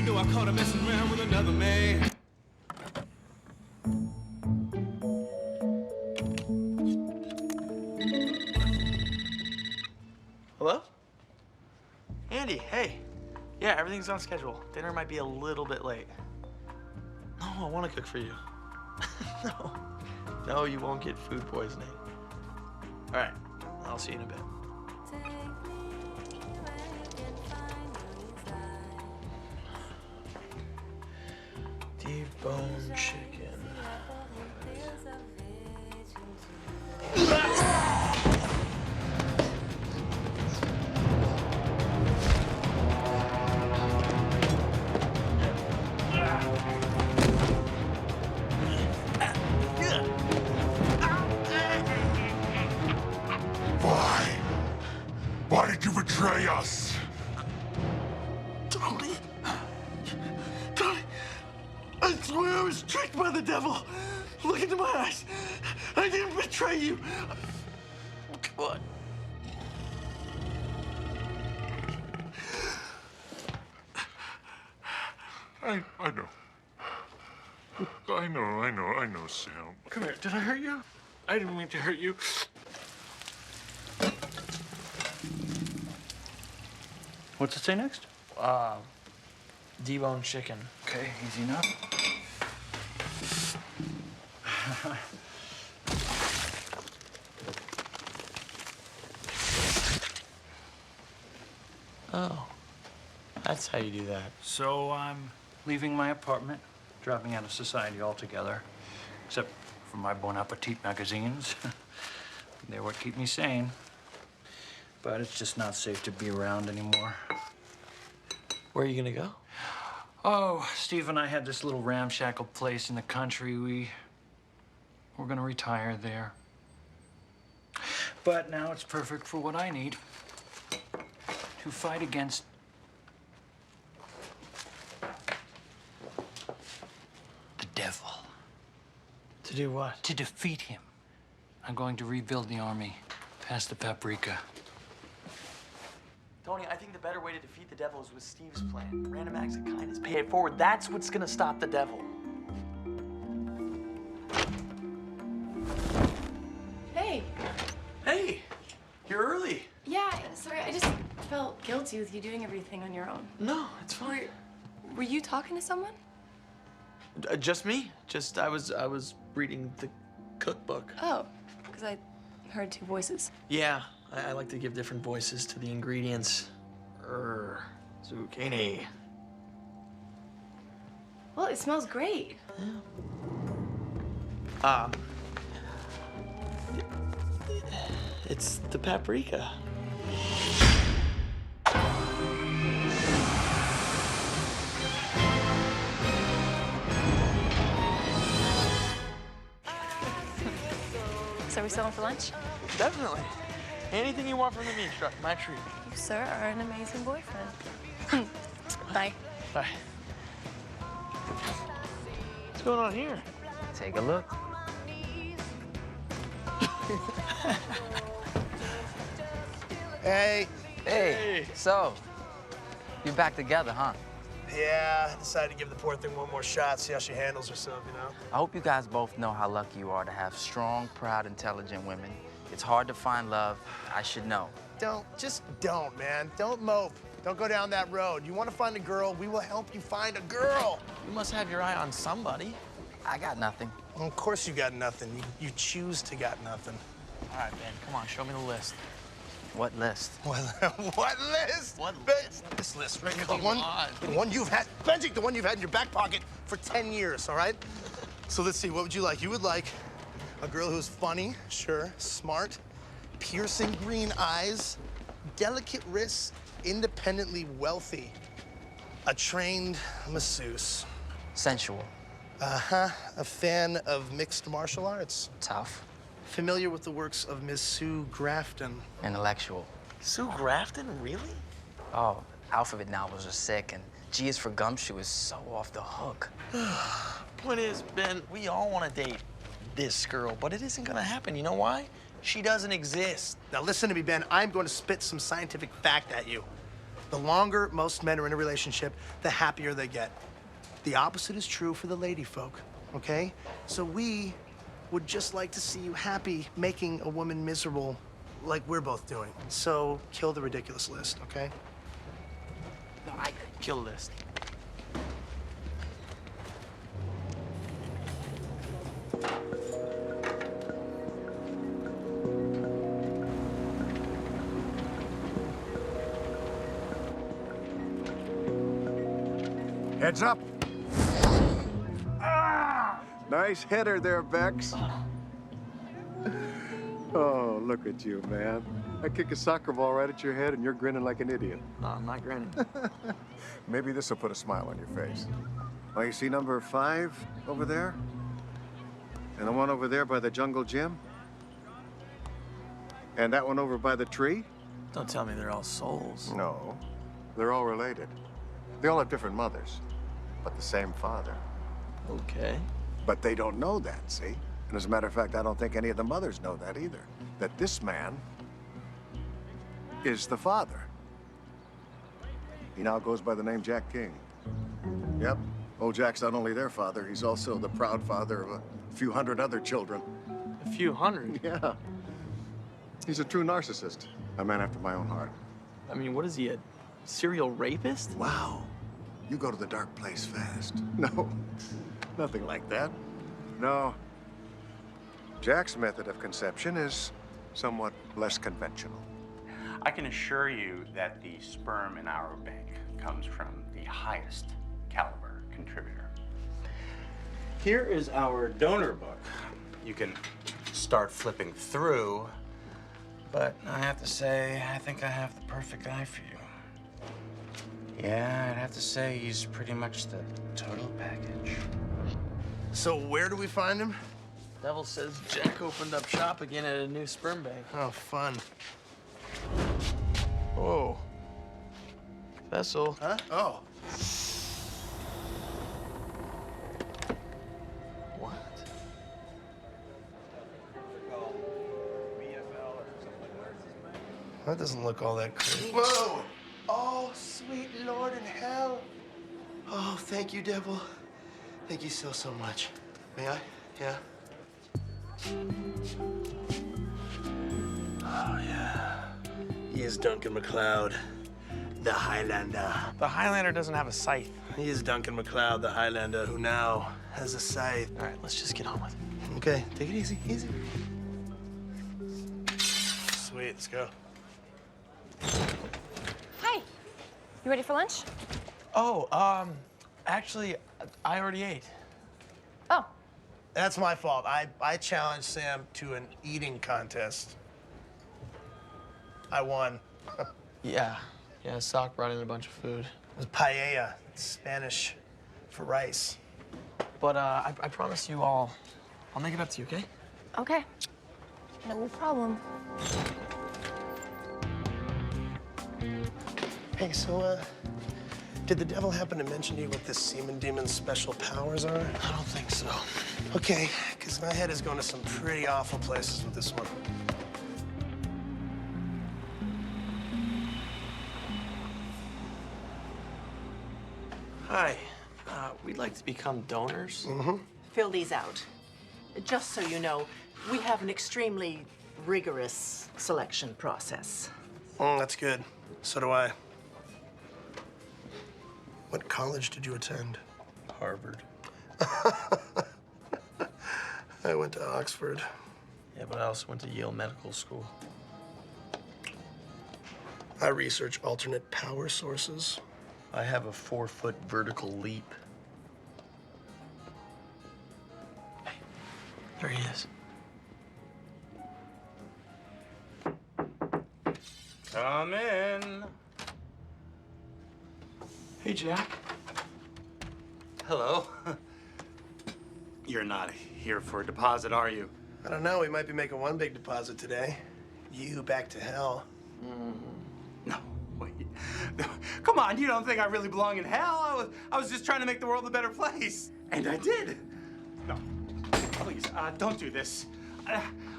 You know I caught her messing around with another man. Hello? Andy, hey. Yeah, everything's on schedule. Dinner might be a little bit late. No, I want to cook for you. No. No, you won't get food poisoning. All right, I'll see you in a bit. Deboned chicken. Why did you betray us? Tony! Tony! I swear I was tricked by the devil! Look into my eyes! I didn't betray you! Come on. I know, Sam. Come here. Did I hurt you? I didn't mean to hurt you. What's it say next? Deboned chicken. Okay, easy enough. Oh. That's how you do that. So I'm leaving my apartment, dropping out of society altogether, except for my Bon Appetit magazines. They're what keep me sane. But it's just not safe to be around anymore. Where are you gonna go? Oh, Steve and I had this little ramshackle place in the country. We're gonna retire there. But now it's perfect for what I need. To fight against the devil. To do what? To defeat him. I'm going to rebuild the army past the paprika. Tony, I think the better way to defeat the devil is with Steve's plan. Random acts of kindness, pay it forward. That's what's gonna stop the devil. Hey. Hey, you're early. Yeah, sorry, I just felt guilty with you doing everything on your own. No, it's fine. Were you talking to someone? Just me. I was reading the cookbook. Oh, because I heard two voices. Yeah, I like to give different voices to the ingredients. Zucchini. Well, it smells great. It's the paprika. So are we selling for lunch? Definitely. Anything you want from the meat truck, my treat. You, sir, are an amazing boyfriend. Bye. Bye. What's going on here? Take a look. Hey. Hey. So, you're back together, huh? Yeah, I decided to give the poor thing one more shot, see how she handles herself, you know? I hope you guys both know how lucky you are to have strong, proud, intelligent women. It's hard to find love. I should know. Just don't, man. Don't mope. Don't go down that road. You want to find a girl, we will help you find a girl. You must have your eye on somebody. I got nothing. Well, of course you got nothing. You choose to got nothing. All right, Ben, come on, show me the list. What list? What list? What list? This list, right? Come on. The one you've had, Benji, the one you've had in your back pocket for 10 years, all right? So let's see, what would you like? You would like a girl who's funny, sure, smart, piercing green eyes, delicate wrists, independently wealthy, a trained masseuse. Sensual. Uh-huh, a fan of mixed martial arts. Tough. Familiar with the works of Miss Sue Grafton. Intellectual. Sue Grafton, really? Oh, alphabet novels are sick, and G is for gumshoe is so off the hook. Point is, Ben, we all want to date this girl, but it isn't gonna happen. You know why? She doesn't exist. Now listen to me, Ben. I'm going to spit some scientific fact at you. The longer most men are in a relationship, the happier they get. The opposite is true for the lady folk, okay? So we would just like to see you happy making a woman miserable like we're both doing. So kill the ridiculous list, okay? No, I kill the list. Heads up. Nice header there, Bex. Oh, look at you, man. I kick a soccer ball right at your head and you're grinning like an idiot. No, I'm not grinning. Maybe this will put a smile on your face. Oh, you see number 5 over there? And the one over there by the jungle gym? And that one over by the tree? Don't tell me they're all souls. No, they're all related. They all have different mothers, but the same father. Okay. But they don't know that, see? And as a matter of fact, I don't think any of the mothers know that either. That this man is the father. He now goes by the name Jack King. Yep, old Jack's not only their father, he's also the proud father of a few hundred other children. A few hundred? Yeah. He's a true narcissist. A man after my own heart. I mean, what is he, a serial rapist? Wow. You go to the dark place fast. No, nothing like that. No. Jack's method of conception is somewhat less conventional. I can assure you that the sperm in our bank comes from the highest caliber contributor. Here is our donor book. You can start flipping through, but I have to say, I think I have the perfect guy for you. Yeah, I'd have to say he's pretty much the total package. So where do we find him? Devil says Jack opened up shop again at a new sperm bank. Oh, fun. Whoa. Vessel. Huh? Oh. What? That doesn't look all that clean. Whoa! Oh, sweet Lord in hell. Oh, thank you, devil. Thank you so, so much. May I? Yeah. Oh, yeah. He is Duncan MacLeod, the Highlander. The Highlander doesn't have a scythe. He is Duncan MacLeod, the Highlander, who now has a scythe. All right, let's just get on with it. Okay, take it easy, easy. Sweet, let's go. Hi. You ready for lunch? Oh, actually, I already ate. Oh. That's my fault. I challenged Sam to an eating contest. I won. Yeah. Yeah, Sock brought in a bunch of food. It was paella, Spanish for rice. But I promise you I'll make it up to you, okay? Okay. No problem. Hey, so, did the devil happen to mention to you what this semen demon's special powers are? I don't think so. Okay, because my head is going to some pretty awful places with this one. Hi. We'd like to become donors. Fill these out. Just so you know, we have an extremely rigorous selection process. That's good. So do I. What college did you attend? Harvard. I went to Oxford. Yeah, but I also went to Yale Medical School. I research alternate power sources. I have a 4-foot vertical leap. Hey, there he is. Come in. Hey, Jack. Hello. You're not here for a deposit, are you? I don't know, we might be making one big deposit today. You back to hell. No, wait. No, come on, you don't think I really belong in hell? I was just trying to make the world a better place. And I did. No, please, don't do this.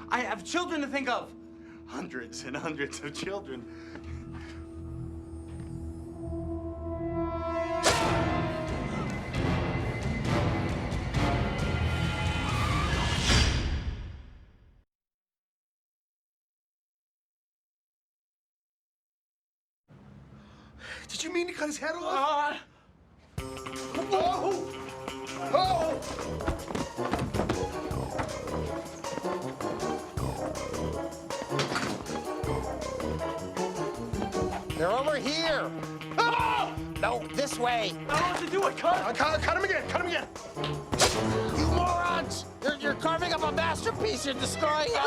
I have children to think of. Hundreds and hundreds of children. Did you mean to cut his head off? Whoa! Oh! They're over here. Oh! No, this way. I don't know what to do. Cut him again. Cut him again. You morons! You're carving up a masterpiece. You're destroying it.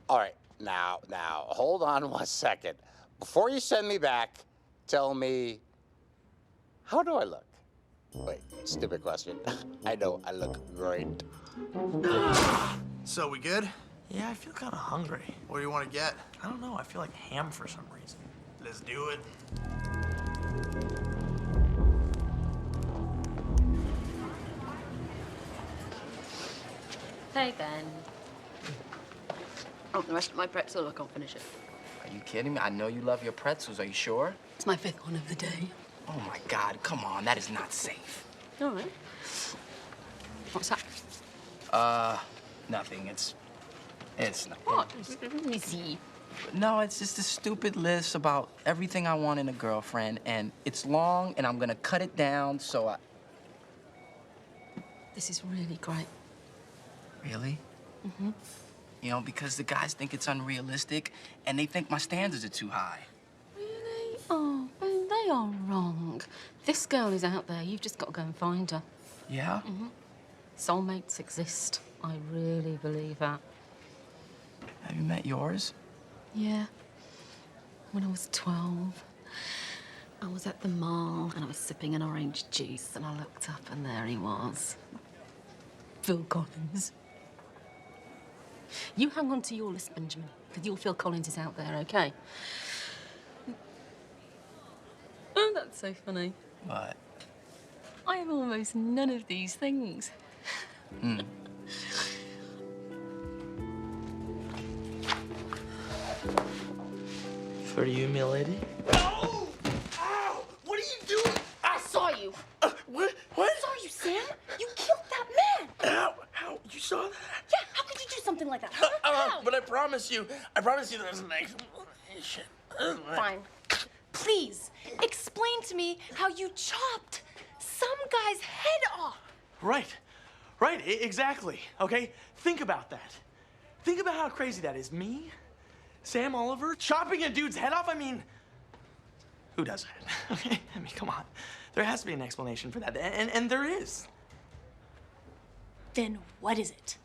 All right, now, hold on 1 second. Before you send me back, tell me, how do I look? Wait, stupid question. I know I look great. So, we good? Yeah, I feel kind of hungry. What do you want to get? I don't know. I feel like ham for some reason. Let's do it. Hey, Ben. Oh, the rest of my pretzel, I can't finish it. Are you kidding me? I know you love your pretzels. Are you sure? It's my 5th one of the day. Oh, my God. Come on. That is not safe. All right. What's that? Nothing. It's not. What? Let me see. No, it's just a stupid list about everything I want in a girlfriend, and it's long, and I'm gonna cut it down, so I... This is really great. Really? Mm-hmm. You know, because the guys think it's unrealistic, and they think my standards are too high. Really? Oh, Ben, they are wrong. This girl is out there. You've just got to go and find her. Yeah? Mm-hmm. Soulmates exist. I really believe that. Have you met yours? Yeah. When I was 12, I was at the mall and I was sipping an orange juice and I looked up and there he was. Phil Collins. You hang on to your list, Benjamin, because your Phil Collins is out there, okay? Oh, that's so funny. What? I have almost none of these things. Hmm. For you, milady. Oh! Ow! What are you doing? I saw you. What? I saw you, Sam. You killed that man. How? You saw that? Yeah, how could you do something like that? Huh? How? But I promise you there's an explanation. Fine. Please, explain to me how you chopped some guy's head off. Right, exactly, okay? Think about that. Think about how crazy that is. Me, Sam Oliver, chopping a dude's head off? I mean, who does that, okay? I mean, come on. There has to be an explanation for that, and there is. Then what is it?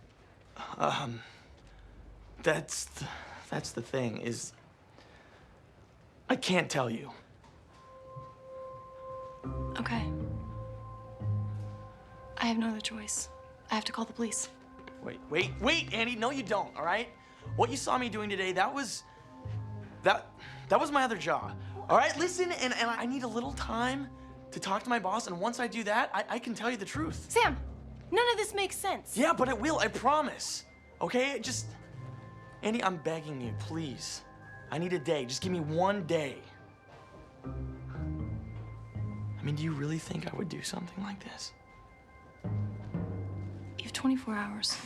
That's the thing, is I can't tell you. Okay. I have no other choice. I have to call the police. Wait, Andy, no you don't, all right? What you saw me doing today, that was my other job. All right, listen, and I need a little time to talk to my boss, and once I do that, I can tell you the truth. Sam, none of this makes sense. Yeah, but it will, I promise. Okay, just, Andy, I'm begging you, please. I need a day, just give me one day. I mean, do you really think I would do something like this? You have 24 hours.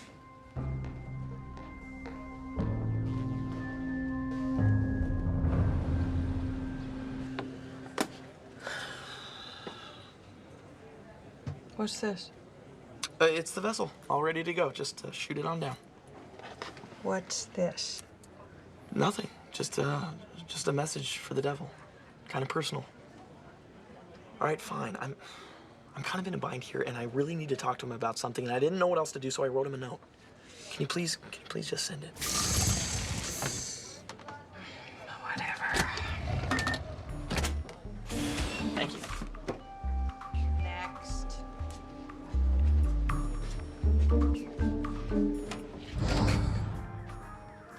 What's this? It's the vessel, all ready to go. Just shoot it on down. What's this? Nothing. Just a message for the devil. Kind of personal. All right, fine. I'm kind of in a bind here, and I really need to talk to him about something, and I didn't know what else to do, so I wrote him a note. Can you please just send it? Whatever. Thank you. Next.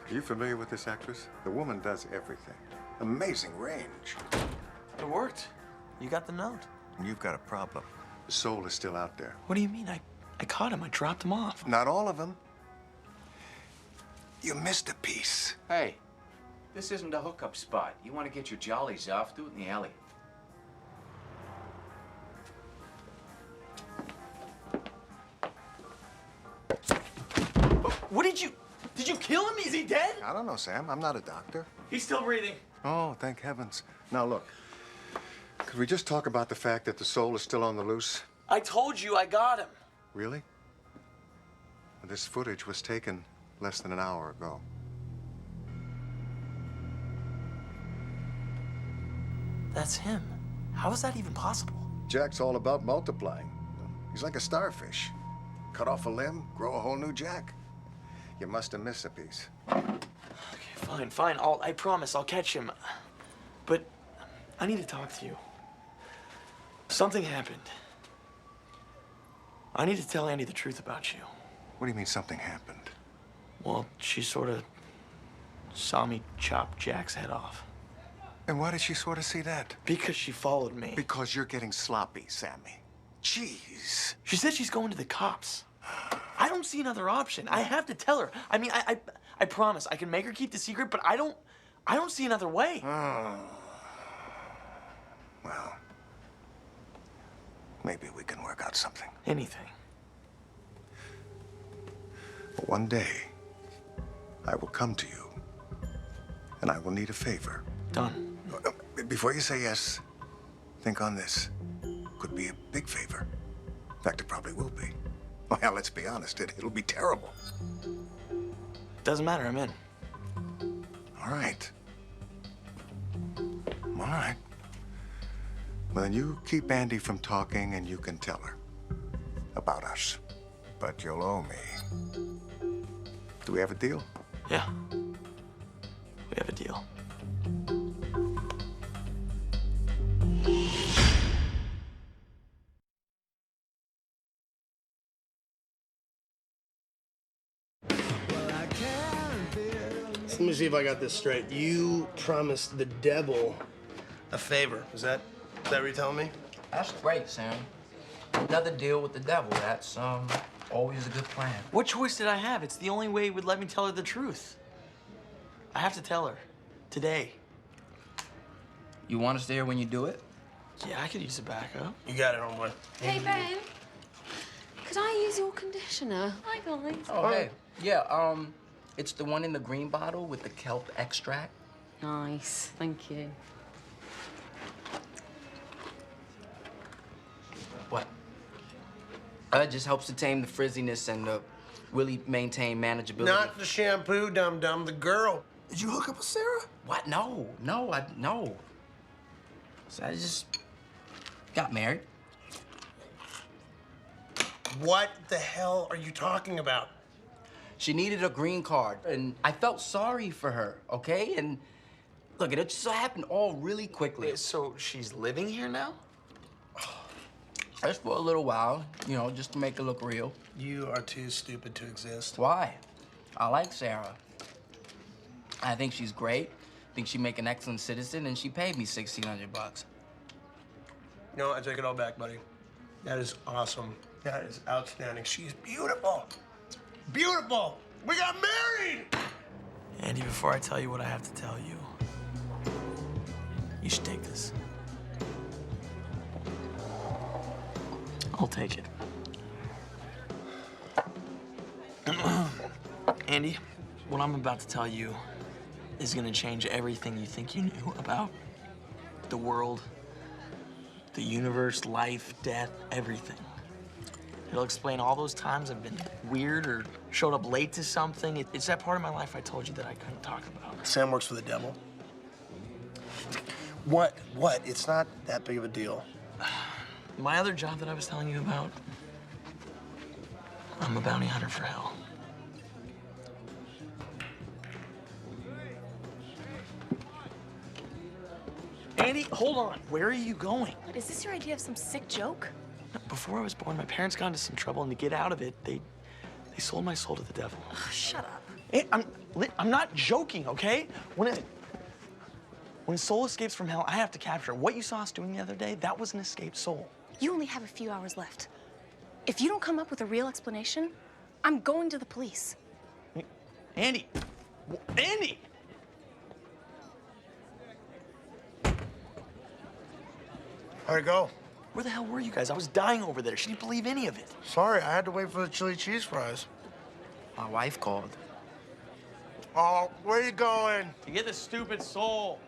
Are you familiar with this actress? The woman does everything. Amazing range. It worked. You got the note. And you've got a problem. The soul is still out there. What do you mean? I caught him. I dropped him off. Not all of them. You missed a piece. Hey, this isn't a hookup spot. You want to get your jollies off, do it in the alley. Did you kill him? Is he dead? I don't know, Sam. I'm not a doctor. He's still breathing. Oh, thank heavens. Now, look. Could we just talk about the fact that the soul is still on the loose? I told you I got him. Really? This footage was taken less than an hour ago. That's him. How is that even possible? Jack's all about multiplying. He's like a starfish. Cut off a limb, grow a whole new Jack. You must have missed a piece. Okay, fine. I promise I'll catch him. But I need to talk to you. Something happened. I need to tell Andi the truth about you. What do you mean something happened? Well, she sort of saw me chop Jack's head off. And why did she sort of see that? Because she followed me. Because you're getting sloppy, Sammy. Jeez. She said she's going to the cops. I don't see another option. I have to tell her. I mean, I promise I can make her keep the secret, but I don't see another way. Oh. Well, maybe we can work out something. Anything. But one day, I will come to you, and I will need a favor. Done. Before you say yes, think on this. Could be a big favor. In fact, it probably will be. Well, let's be honest, it'll be terrible. Doesn't matter, I'm in. All right. All right. Well, then you keep Andi from talking and you can tell her about us. But you'll owe me. Do we have a deal? Yeah. We have a deal. Let me see if I got this straight. You promised the devil a favor. Is that what you're telling me? That's great, Sam. Another deal with the devil. That's always a good plan. What choice did I have? It's the only way he would let me tell her the truth. I have to tell her. Today. You want us there when you do it? Yeah, I could use a backup. You got it, homeboy. Hey, Ben. Could I use your conditioner? Hi, guys. Oh, hey. Yeah, it's the one in the green bottle with the kelp extract. Nice. Thank you. What? It just helps to tame the frizziness and really maintain manageability. Not the shampoo, dum-dum, the girl. Did you hook up with Sarah? What? No. So I just got married. What the hell are you talking about? She needed a green card, and I felt sorry for her, okay? And look, it just happened all really quickly. So she's living here now? Just for a little while, you know, just to make it look real. You are too stupid to exist. Why? I like Sarah. I think she's great. I think she'd make an excellent citizen, and she paid me $1,600. No, I take it all back, buddy. That is awesome. That is outstanding. She's beautiful. Beautiful. We got married. Andi, before I tell you what I have to tell you, you should take this. I'll take it. Andi, what I'm about to tell you is gonna change everything you think you knew about the world, the universe, life, death, everything. It'll explain all those times I've been weird or showed up late to something. It's that part of my life I told you that I couldn't talk about. Sam works for the devil. What? It's not that big of a deal. My other job that I was telling you about, I'm a bounty hunter for hell. Andi, hold on. Where are you going? What, is this your idea of some sick joke? Before I was born, my parents got into some trouble, and to get out of it, they sold my soul to the devil. Ugh, shut up. Hey, I'm not joking, okay? When a soul escapes from hell, I have to capture it. What you saw us doing the other day, that was an escaped soul. You only have a few hours left. If you don't come up with a real explanation, I'm going to the police. Andi! Andi! How'd it go? Where the hell were you guys? I was dying over there. She didn't believe any of it. Sorry, I had to wait for the chili cheese fries. My wife called. Oh, where are you going? To get the stupid soul.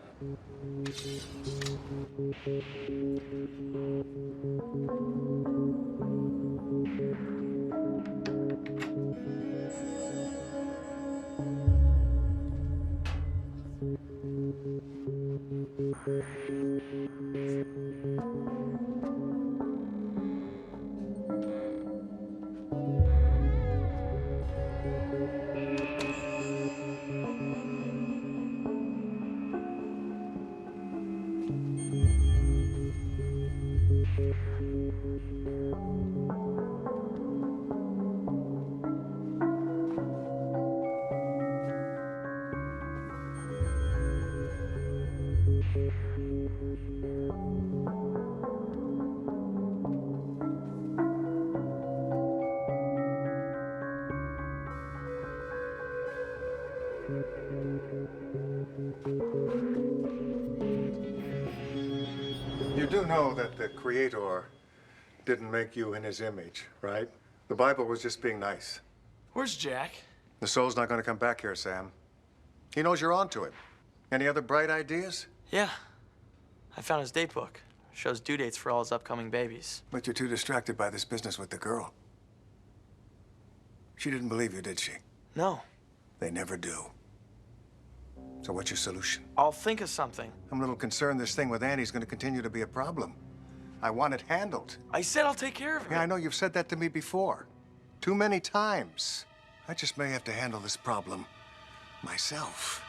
You do know that the Creator didn't make you in his image, right? The Bible was just being nice. Where's Jack? The soul's not going to come back here, Sam. He knows you're onto it. Any other bright ideas? Yeah. I found his date book. Shows due dates for all his upcoming babies. But you're too distracted by this business with the girl. She didn't believe you, did she? No. They never do. So what's your solution? I'll think of something. I'm a little concerned this thing with Annie's going to continue to be a problem. I want it handled. I said I'll take care of it. Yeah, I know you've said that to me before. Too many times. I just may have to handle this problem myself.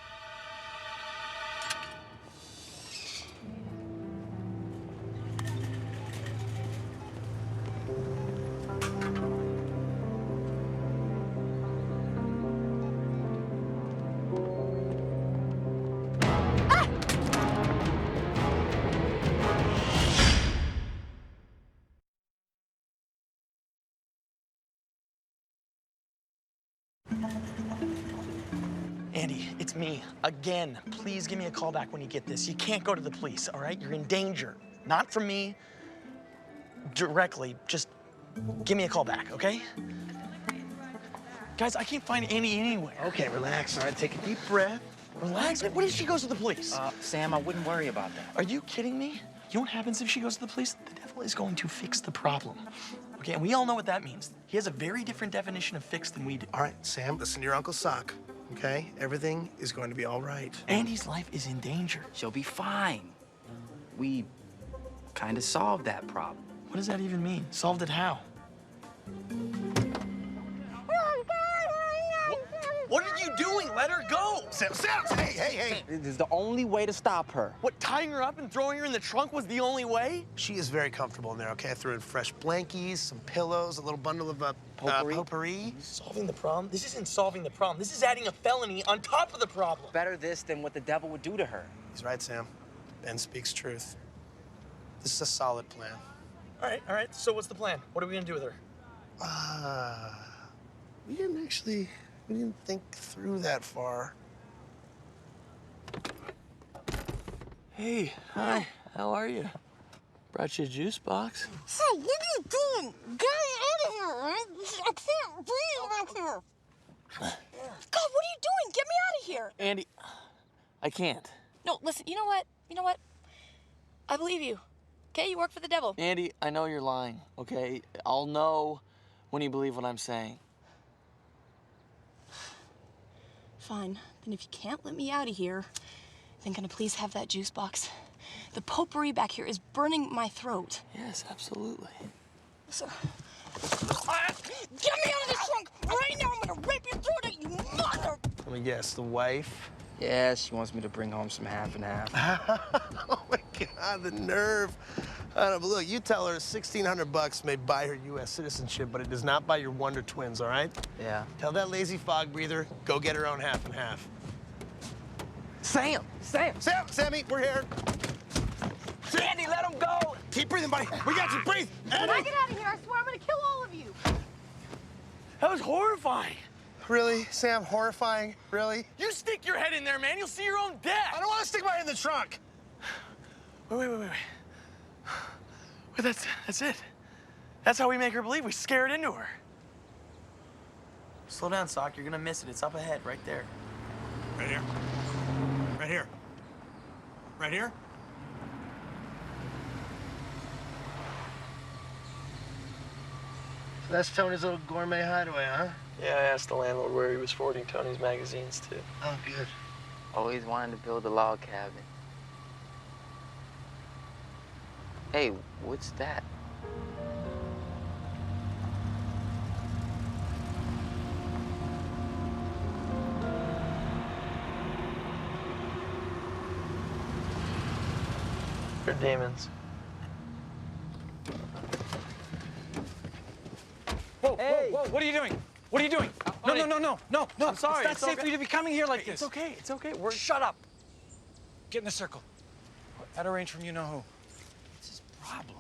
Andy, it's me, again. Please give me a call back when you get this. You can't go to the police, all right? You're in danger. Not from me, directly. Just give me a call back, okay? Guys, I can't find Andy anywhere. Okay, relax. All right, take a deep breath. Relax. What if she goes to the police? Sam, I wouldn't worry about that. Are you kidding me? You know what happens if she goes to the police? The devil is going to fix the problem. Okay, and we all know what that means. He has a very different definition of fix than we do. All right, Sam, listen to your Uncle Sock, okay? Everything is going to be all right. Andy's life is in danger. She'll be fine. We kind of solved that problem. What does that even mean? Solved it how? What are you doing? Let her go! Sam, hey! This is the only way to stop her. What, tying her up and throwing her in the trunk was the only way? She is very comfortable in there, okay? I threw in fresh blankies, some pillows, a little bundle of potpourri. Solving the problem? This isn't solving the problem. This is adding a felony on top of the problem. Better this than what the devil would do to her. He's right, Sam. Ben speaks truth. This is a solid plan. All right. So what's the plan? What are we gonna do with her? We didn't think through that far. Hey, hi. How are you? Brought you a juice box. Hey, what are you doing? Get out of here, right? I can't breathe back here. God, what are you doing? Get me out of here. Andy, I can't. No, listen, you know what? I believe you. Okay, you work for the devil. Andy, I know you're lying, okay? I'll know when you believe what I'm saying. Fine. Then if you can't let me out of here, then can I please have that juice box? The potpourri back here is burning my throat. Yes, absolutely. So, get me out of this trunk right now! I'm gonna rip your throat out, you mother! Let me guess, the wife? Yeah, she wants me to bring home some half and half. Oh my God, the nerve. I don't know, but look, you tell her $1,600 may buy her U.S. citizenship, but it does not buy your wonder twins, all right? Yeah. Tell that lazy fog breather, go get her own half and half. Sammy, we're here. Andy, let him go! Keep breathing, buddy. We got you, breathe. When I get out of here, I swear I'm gonna kill all of you. That was horrifying. Really, Sam? Horrifying? Really? You stick your head in there, man. You'll see your own death. I don't want to stick my head in the trunk. Wait. Wait, that's it. That's how we make her believe we scared into her. Slow down, Sock. You're gonna miss it. It's up ahead, right there. Right here. Right here. Right here. So that's Tony's little gourmet hideaway, huh? Yeah, I asked the landlord where he was forwarding Tony's magazines to. Oh, good. Always wanted to build a log cabin. Hey, what's that? They're demons. Whoa, whoa, whoa, what are you doing? What are you doing? No, no, no, no, no, no. I'm sorry. It's not safe for you to be coming here like this. It's okay. It's okay. Shut up. Get in the circle. Out of range from you-know-who. What's his problem?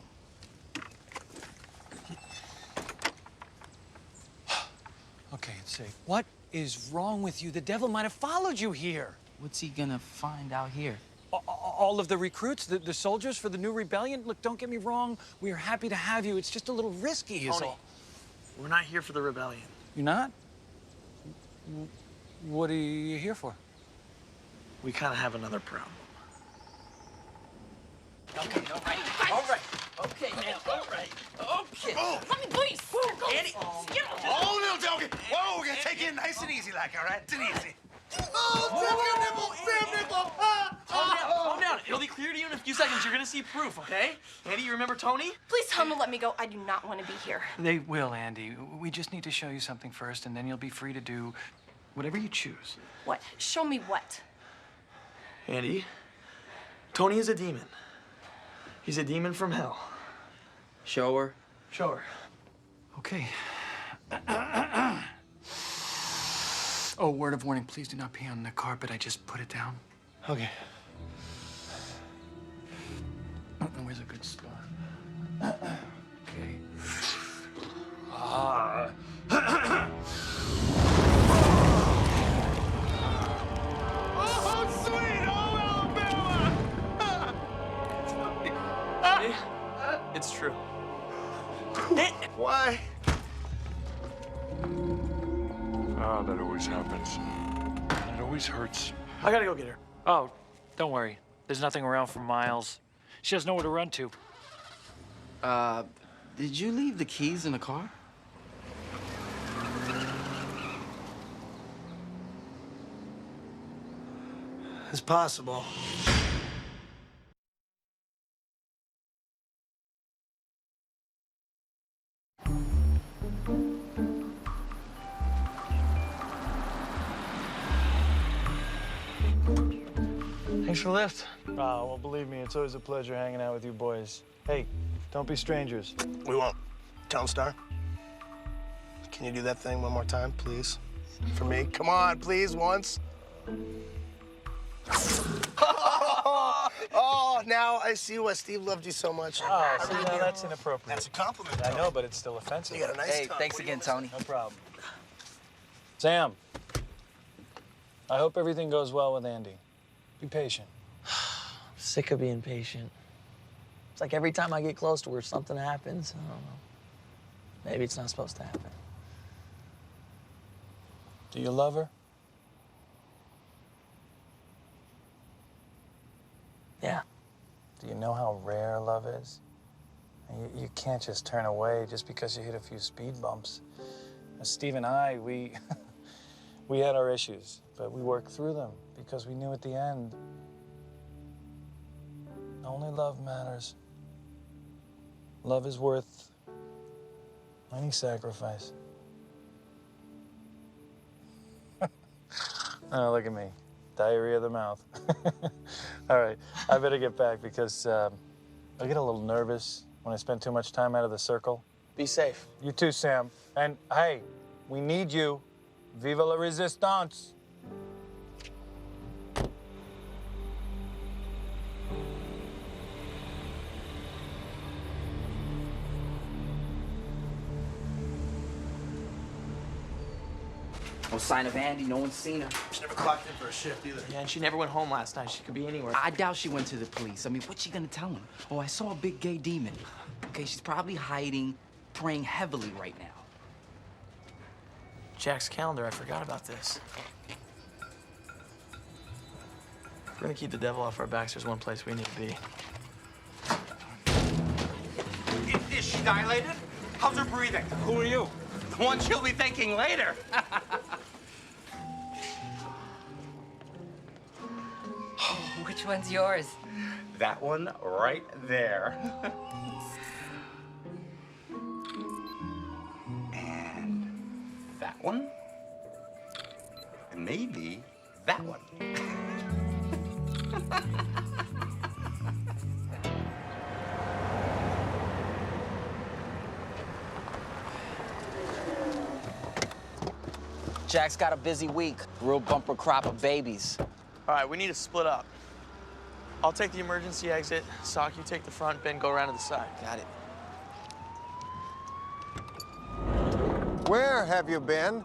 Okay, it's safe. What is wrong with you? The devil might have followed you here. What's he gonna find out here? All of the recruits, the soldiers for the new rebellion. Look, don't get me wrong. We are happy to have you. It's just a little risky, is Tony, all. we're not here for the rebellion. You're not? What are you here for? We kind of have another problem. Okay, all right. All right. Okay, now, all right. Okay. Oh! Let me, please. Andy! Get off. Oh, little doggy! Whoa, we're gonna take it nice and easy, like, all right? It's an easy. Oh, Sam nipple! Sam nipple! Calm down. It'll be clear to you in a few seconds. You're gonna see proof, okay? Andy, you remember Tony? Please tell him to let me go. I do not want to be here. They will, Andy. We just need to show you something first, and then you'll be free to do whatever you choose. What? Show me what? Andy, Tony is a demon. He's a demon from hell. Show her. Show her. Okay. Oh, word of warning, please do not pee on the carpet. I just put it down. Okay. Where's a good spot? Okay. Oh, sweet home Alabama! It's true. Why? Ah, that always happens. It always hurts. I gotta go get her. Oh, don't worry. There's nothing around for miles. She has nowhere to run to. Did you leave the keys in the car? It's possible. Thanks for the lift. Oh, well, believe me, it's always a pleasure hanging out with you boys. Hey, don't be strangers. We won't. Tell him, Star. Can you do that thing one more time, please? For me? Come on, please, once. Oh, now I see why Steve loved you so much. Oh, see, now that's inappropriate. That's a compliment. I know, but it's still offensive. You got a nice Hey, tongue. thanks What do you again, want Tony. to No problem. Sam, I hope everything goes well with Andy. Be patient. Sick of being patient. It's like every time I get close to her, something happens. I don't know. Maybe it's not supposed to happen. Do you love her? Yeah. Do you know how rare love is? You can't just turn away just because you hit a few speed bumps. Steve and I, we had our issues, but we worked through them because we knew at the end, only love matters. Love is worth any sacrifice. Oh, look at me. Diarrhea of the mouth. All right, I better get back because I get a little nervous when I spend too much time out of the circle. Be safe. You too, Sam. And hey, we need you. Viva la resistance. No sign of Andy. No one's seen her. She never clocked in for a shift either. Yeah, and she never went home last night. She could be anywhere. I doubt she went to the police. I mean, what's she gonna tell him? Oh, I saw a big gay demon. Okay, she's probably hiding, praying heavily right now. Jack's calendar. I forgot about this. we're gonna keep the devil off our backs, there's one place we need to be. Is she dilated? How's her breathing? Who are you? The one she'll be thanking later. Which one's yours? That one right there. And that one. And maybe that one. Jack's got a busy week. Real bumper crop of babies. All right, we need to split up. I'll take the emergency exit. Sock, you take the front. Ben, go around to the side. Got it. Where have you been?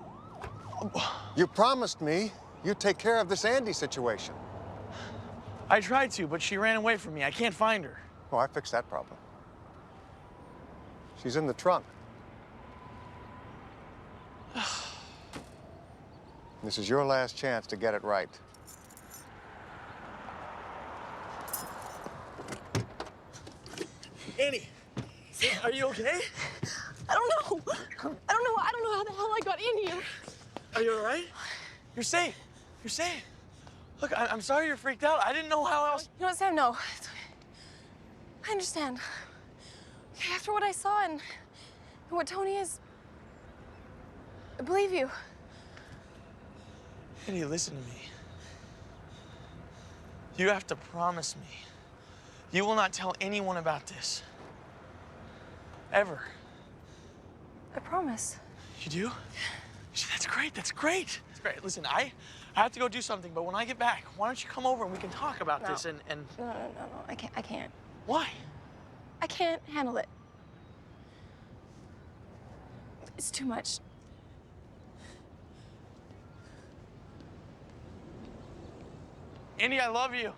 You promised me you'd take care of this Andi situation. I tried to, but she ran away from me. I can't find her. Oh, I fixed that problem. She's in the trunk. This is your last chance to get it right. Annie, are you okay? I don't know. I don't know how the hell I got in here. Are you all right? You're safe. You're safe. Look, I'm sorry you're freaked out. I didn't know how else. You know what, Sam? No. I understand. Okay, after what I saw and what Tony is, I believe you. Annie, listen to me. You have to promise me you will not tell anyone about this. Ever. I promise. You do? That's great. That's great. That's great. Listen, I have to go do something, but when I get back, why don't you come over and we can talk about this and... No. I can't. Why? I can't handle it. It's too much. Andy, I love you.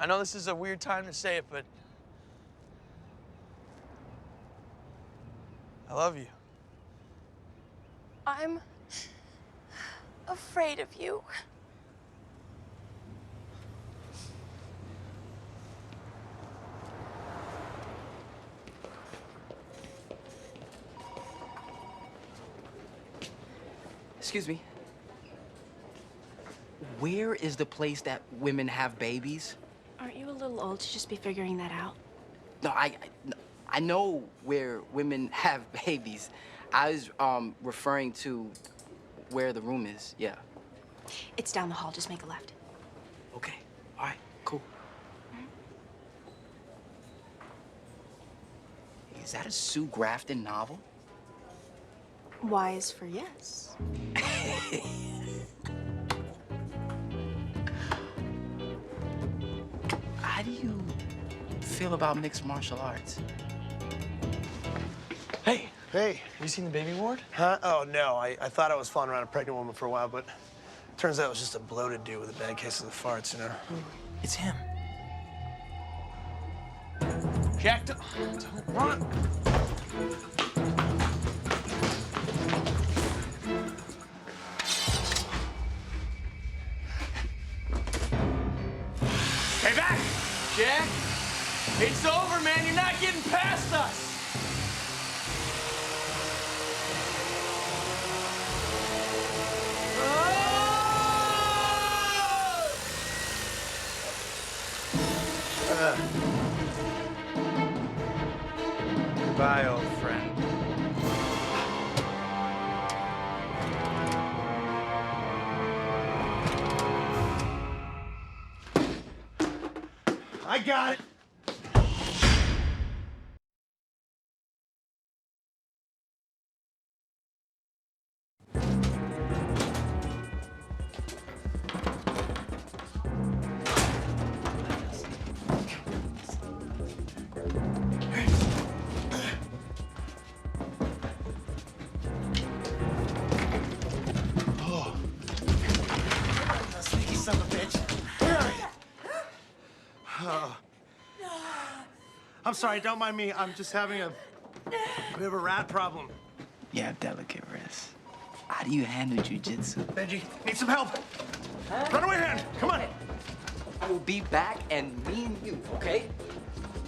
I know this is a weird time to say it, but I love you. I'm afraid of you. Excuse me. Where is the place that women have babies? Aren't you a little old to just be figuring that out? No, I know where women have babies. I was referring to where the room is, yeah. It's down the hall. Just make a left. Okay, all right, cool. Is that a Sue Grafton novel? Y is for yes. How do you feel about mixed martial arts? Hey. Hey. Have you seen the baby ward? Huh? Oh, no. I thought I was following around a pregnant woman for a while, but turns out it was just a bloated dude with a bad case of the farts, you know? It's him. Jack, don't run. Stay back! Jack, it's over, man. You're not getting past us. Goodbye, old friend. I got it. Sneaky son of a bitch. Where are you? Oh. I'm sorry, don't mind me. I'm just having a bit of a rat problem. You have delicate wrists. How do you handle jujitsu? Benji, need some help. Runaway hand, come on. I will be back, and me and you, okay?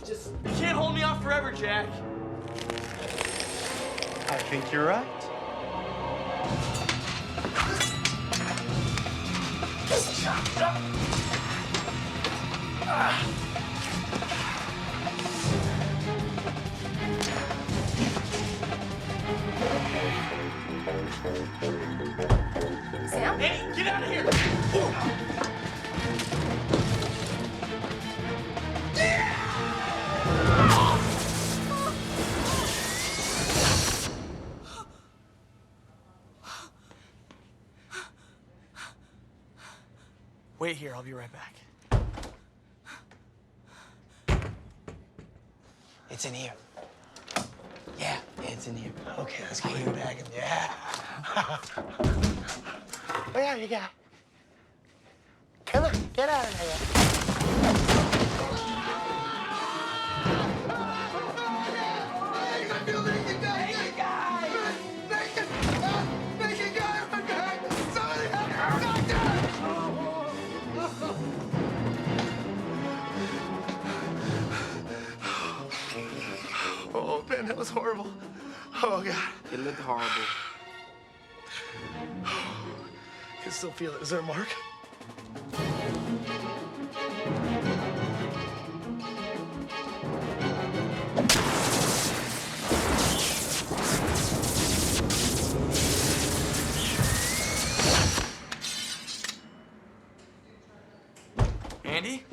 Just. You can't hold me off forever, Jack. I think you're right. Sam? Andy, get out of here! Wait here, I'll be right back. It's in here. Yeah, it's in here. Okay, let's get you back in. Yeah. Where are you, guy? Come on, get out of here. Oh, man, that was horrible. Oh, God. It looked horrible. I can still feel it. Is there a mark? Andy?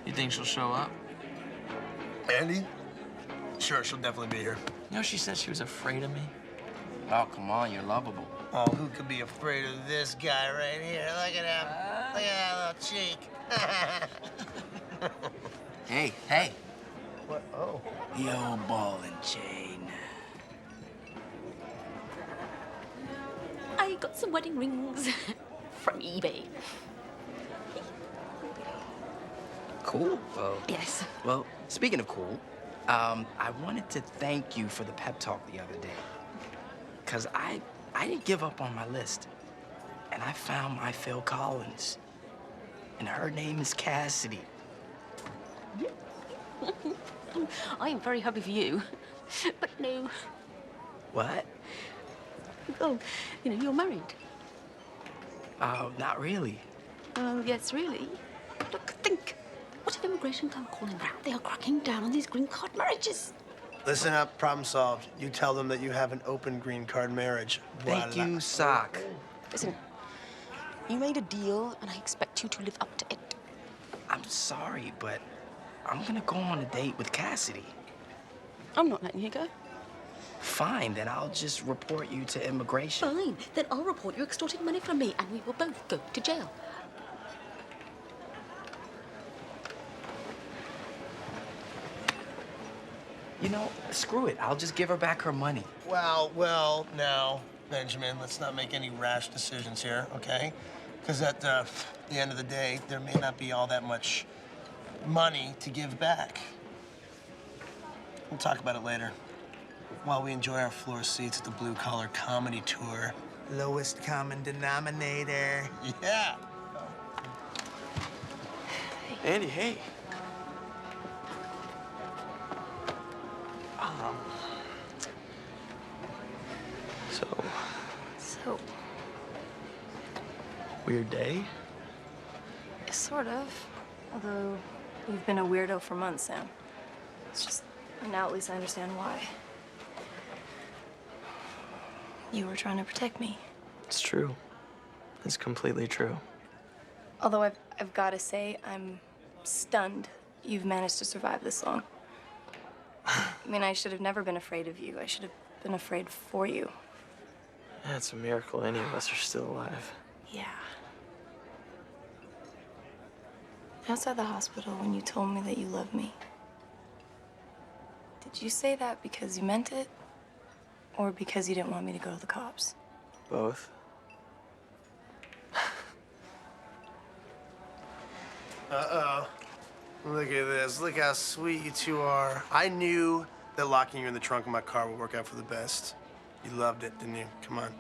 You think she'll show up? Andy? Sure, she'll definitely be here. You know, she said she was afraid of me. Oh, come on, you're lovable. Oh, who could be afraid of this guy right here? Look at him. Look at that little cheek. Hey, hey. What? Oh. The old ball and chain. I got some wedding rings from eBay. Cool. Well, Yes. well, speaking of cool, I wanted to thank you for the pep talk the other day. Because I didn't give up on my list. And I found my Phil Collins. And her name is Cassidy. I am very happy for you. But no. What? Oh, you know, you're married. Oh, not really. Oh, yes, really. Look, think. What if immigration come calling round? They are cracking down on these green card marriages. Listen up, problem solved. You tell them that you have an open green card marriage. Thank you, Sock. Listen, you made a deal, and I expect you to live up to it. I'm sorry, but I'm gonna go on a date with Cassidy. I'm not letting you go. Fine, then I'll just report you to immigration. Fine. Then I'll report you extorting money from me, and we will both go to jail. You know, screw it. I'll just give her back her money. Well, now, Benjamin, let's not make any rash decisions here, okay? Because at the end of the day, there may not be all that much money to give back. We'll talk about it later. While we enjoy our floor seats at the Blue Collar Comedy Tour. Lowest common denominator. Yeah. Andy, hey. So, Weird day? sort of. Although, you've been a weirdo for months, Sam. It's just, now at least I understand why. You were trying to protect me. It's true. It's completely true. Although I've got to say, I'm stunned you've managed to survive this long. I mean, I should have never been afraid of you. I should have been afraid for you. Yeah, it's a miracle any of us are still alive. Yeah. Outside the hospital, when you told me that you loved me, did you say that because you meant it? Or because you didn't want me to go to the cops? Both. Uh-oh. Look at this. Look how sweet you two are. I knew that locking you in the trunk of my car would work out for the best. You loved it, didn't you? Come on.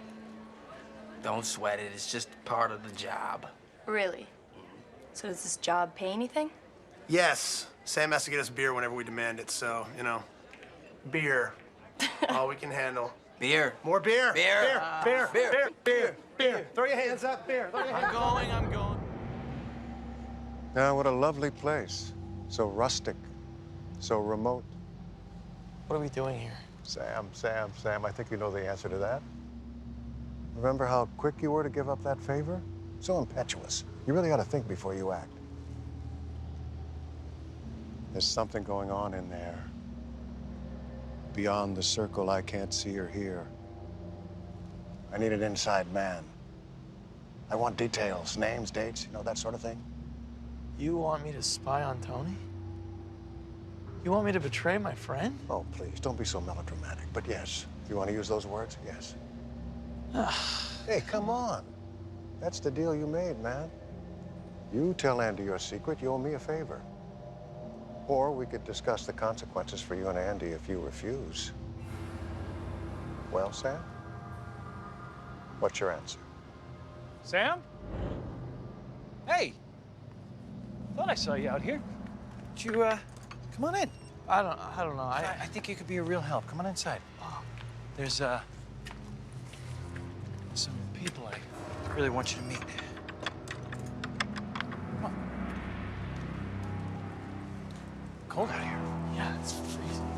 Don't sweat it. It's just part of the job. Really? So does this job pay anything? Yes. Sam has to get us beer whenever we demand it, so, you know, beer. All we can handle. Beer. More beer. Beer. Beer. Beer. Throw your hands up. Beer. Throw your hands up. I'm going. Now, what a lovely place. So rustic, so remote. What are we doing here? Sam, I think you know the answer to that. Remember how quick you were to give up that favor? So impetuous. You really ought to think before you act. There's something going on in there. Beyond the circle I can't see or hear. I need an inside man. I want details, names, dates, you know, that sort of thing. You want me to spy on Tony? You want me to betray my friend? Oh, please, don't be so melodramatic. But yes, if you want to use those words, yes. Hey, come on. That's the deal you made, man. You tell Andi your secret, you owe me a favor. Or we could discuss the consequences for you and Andi if you refuse. Well, Sam? What's your answer? Sam? Hey! Thought I saw you out here. Would you, come on in. I don't know. I think you could be a real help. Come on inside. There's, some people I really want you to meet. Come on. Cold out here. Yeah, it's freezing.